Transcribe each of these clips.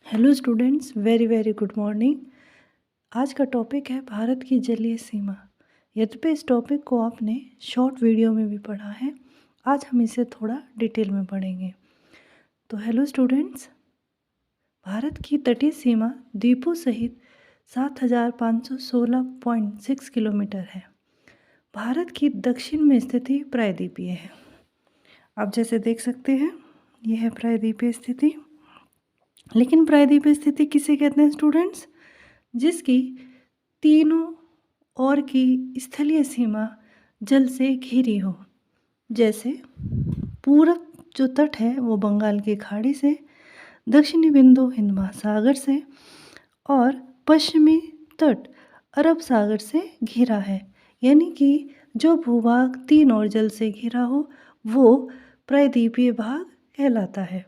Hello students, very very good morning. आज का topic है भारत की जलीय सीमा। यद्यपि इस टॉपिक को आपने शॉर्ट वीडियो में भी पढ़ा है, आज हम इसे थोड़ा डिटेल में पढ़ेंगे। तो हेलो स्टूडेंट्स, भारत की तटीय सीमा द्वीपों सहित 7516.6 किलोमीटर है। भारत की दक्षिण में स्थिति प्रायद्वीपीय है। आप जैसे देख सकते हैं, यह है प्रायद्वीपीय स्थिति। लेकिन प्रायद्वीपीय स्थिति किसे कहते हैं स्टूडेंट्स? जिसकी तीनों ओर की स्थलीय सीमा जल से घिरी हो। जैसे पूरब जो तट है वो बंगाल की खाड़ी से, दक्षिणी बिंदु हिंद महासागर से और पश्चिमी तट अरब सागर से घिरा है। यानी कि जो भूभाग तीन ओर जल से घिरा हो वो प्रायद्वीपीय भाग कहलाता है।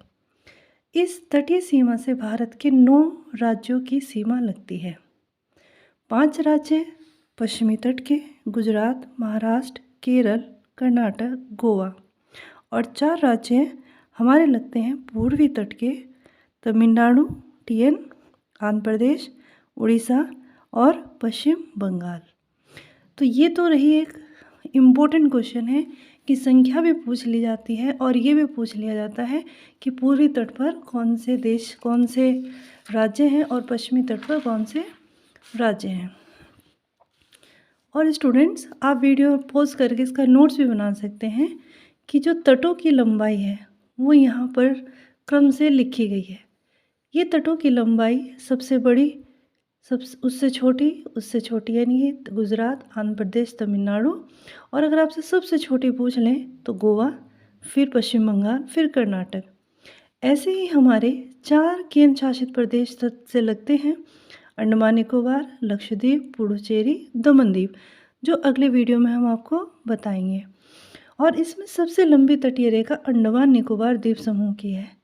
इस तटीय सीमा से भारत के 9 राज्यों की सीमा लगती है। 5 राज्य पश्चिमी तट के गुजरात, महाराष्ट्र, केरल, कर्नाटक, गोवा और 4 राज्य हमारे लगते हैं पूर्वी तट के तमिलनाडु, TN, आंध्र प्रदेश, उड़ीसा और पश्चिम बंगाल। तो ये तो रही एक इम्पोर्टेंट क्वेश्चन है कि संख्या भी पूछ ली जाती है और ये भी पूछ लिया जाता है कि पूर्वी तट पर कौन से देश, कौन से राज्य हैं और पश्चिमी तट पर कौन से राज्य हैं। और स्टूडेंट्स, आप वीडियो पॉज करके इसका नोट्स भी बना सकते हैं कि जो तटों की लंबाई है वो यहाँ पर क्रम से लिखी गई है। ये तटों की लंबाई सबसे बड़ी, उससे छोटी यानी ये गुजरात, आंध्र प्रदेश, तमिलनाडु, और अगर आपसे सबसे छोटी पूछ लें तो गोवा, फिर पश्चिम बंगाल, फिर कर्नाटक। ऐसे ही हमारे 4 केंद्र शासित प्रदेश से लगते हैं: अंडमान निकोबार, लक्षद्वीप, पुडुचेरी, दमन द्वीप, जो अगले वीडियो में हम आपको बताएंगे। और इसमें सबसे लंबी तटीय रेखा अंडमान निकोबार द्वीप समूह की है।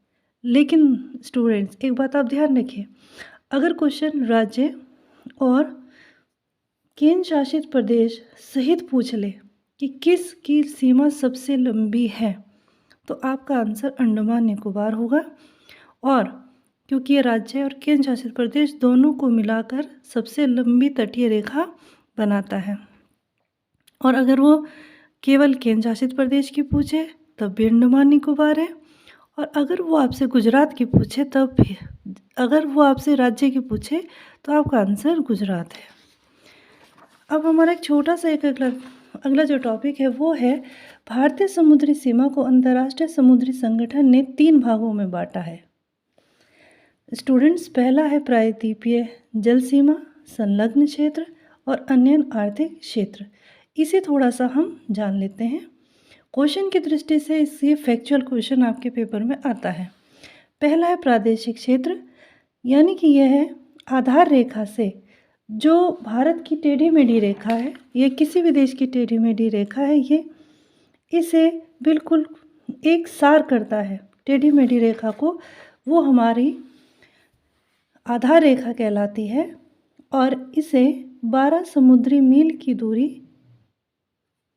लेकिन स्टूडेंट्स, एक बात आप ध्यान रखिए, अगर क्वेश्चन राज्य और केंद्र शासित प्रदेश सहित पूछ ले कि किस की सीमा सबसे लंबी है तो आपका आंसर अंडमान निकोबार होगा। और क्योंकि ये राज्य और केंद्र शासित प्रदेश दोनों को मिलाकर सबसे लंबी तटीय रेखा बनाता है। और अगर वो केवल केंद्र शासित प्रदेश की पूछे तब भी अंडमान निकोबार है, और अगर वो आपसे गुजरात की पूछे तब भी, अगर वो आपसे राज्य की पूछे तो आपका आंसर गुजरात है। अब हमारा एक छोटा सा एक अगला जो टॉपिक है वो है भारतीय समुद्री सीमा को अंतर्राष्ट्रीय समुद्री संगठन ने 3 भागों में बांटा है। स्टूडेंट्स, पहला है प्रायद्वीपीय जल सीमा, संलग्न क्षेत्र और अन्य आर्थिक क्षेत्र। इसे थोड़ा सा हम जान लेते हैं। क्वेश्चन की दृष्टि से इससे फैक्चुअल क्वेश्चन आपके पेपर में आता है। पहला है प्रादेशिक क्षेत्र, यानी कि यह है आधार रेखा से जो भारत की टेढ़ी मेढ़ी रेखा है, ये किसी भी देश की टेढ़ी मेढ़ी रेखा है, ये इसे बिल्कुल एक सार करता है। टेढ़ी मेढ़ी रेखा को वो हमारी आधार रेखा कहलाती है और इसे 12 समुद्री मील की दूरी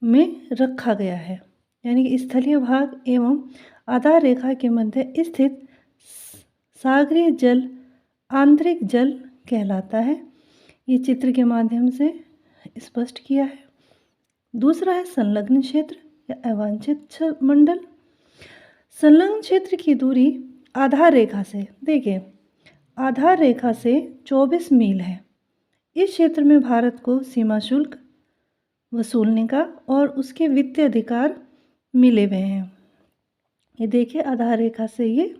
में रखा गया है। यानी कि स्थलीय भाग एवं आधार रेखा के मध्य स्थित सागरीय जल आंतरिक जल कहलाता है। ये चित्र के माध्यम से स्पष्ट किया है। दूसरा है संलग्न क्षेत्र या अवांछित मंडल। संलग्न क्षेत्र की दूरी आधार रेखा से, देखिए, आधार रेखा से 24 मील है। इस क्षेत्र में भारत को सीमा शुल्क वसूलने का और उसके वित्तीय अधिकार मिले हुए हैं। ये देखिए, आधार रेखा से ये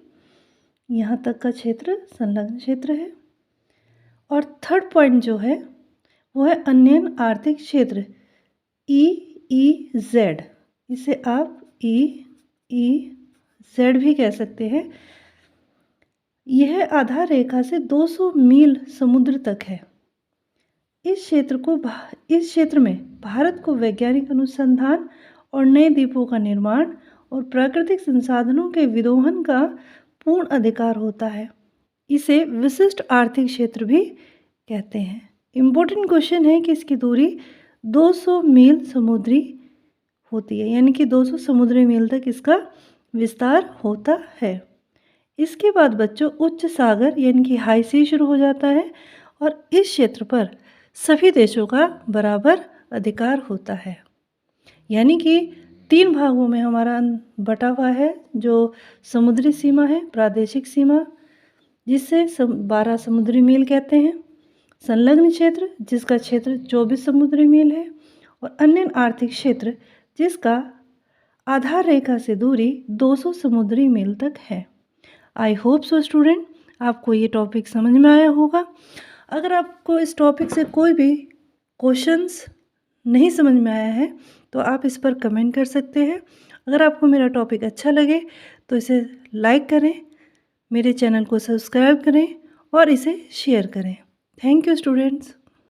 यहाँ तक का क्षेत्र संलग्न क्षेत्र है। और थर्ड पॉइंट जो है वो है अन्य आर्थिक क्षेत्र, EEZ। इसे आप EEZ भी कह सकते हैं। यह आधार रेखा से 200 मील समुद्र तक है। इस क्षेत्र में भारत को वैज्ञानिक अनुसंधान और नए द्वीपों का निर्माण और प्राकृतिक संसाधनों के विदोहन का पूर्ण अधिकार होता है। इसे विशिष्ट आर्थिक क्षेत्र भी कहते हैं। इम्पोर्टेंट क्वेश्चन है कि इसकी दूरी 200 मील समुद्री होती है, यानी कि 200 समुद्री मील तक इसका विस्तार होता है। इसके बाद बच्चों उच्च सागर यानी कि हाई सी शुरू हो जाता है और इस क्षेत्र पर सभी देशों का बराबर अधिकार होता है। यानी कि 3 भागों में हमारा बटा हुआ है, जो समुद्री सीमा है, प्रादेशिक सीमा जिसे 12 समुद्री मील कहते हैं, संलग्न क्षेत्र जिसका क्षेत्र 24 समुद्री मील है और अन्य आर्थिक क्षेत्र जिसका आधार रेखा से दूरी 200 समुद्री मील तक है। आई होप सो स्टूडेंट, आपको ये टॉपिक समझ में आया होगा। अगर आपको इस टॉपिक से कोई भी क्वेश्चंस नहीं समझ में आया है तो आप इस पर कमेंट कर सकते हैं। अगर आपको मेरा टॉपिक अच्छा लगे तो इसे लाइक करें, मेरे चैनल को सब्सक्राइब करें और इसे शेयर करें। Thank you students.